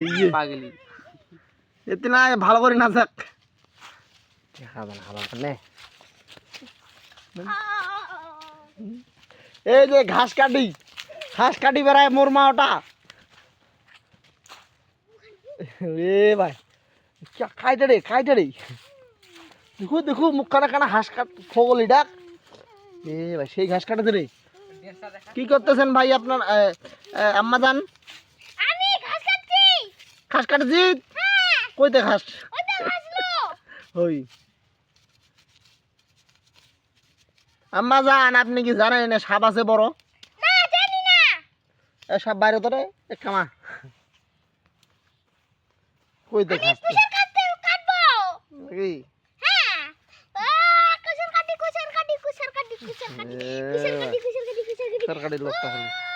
পাগলি এতে না ভালো করে না থাক খাবেন খাবার করলে এই যে ঘাস কাটি বেড়ায় মোর মা ওটা এ ভাই খাইতে রে দেখো মুখখানা কানা ঘাস কাট খোগলি ডাক এ ভাই সেই ঘাস কাটাতে রে কি করতেছেন ভাই আপনার আম্মা জান আমি ঘাস কাটছি কইতে ঘাস ওটা ঘাসলো ওই আম্মা জান আপনি কি জানেন না সাপ আছে বড় না জানি না সাপ বাইরে তোরে কামা কইতে ঘাস কাটবো কি হ্যাঁ কুশার কাটি সরকারি লোকটা হলো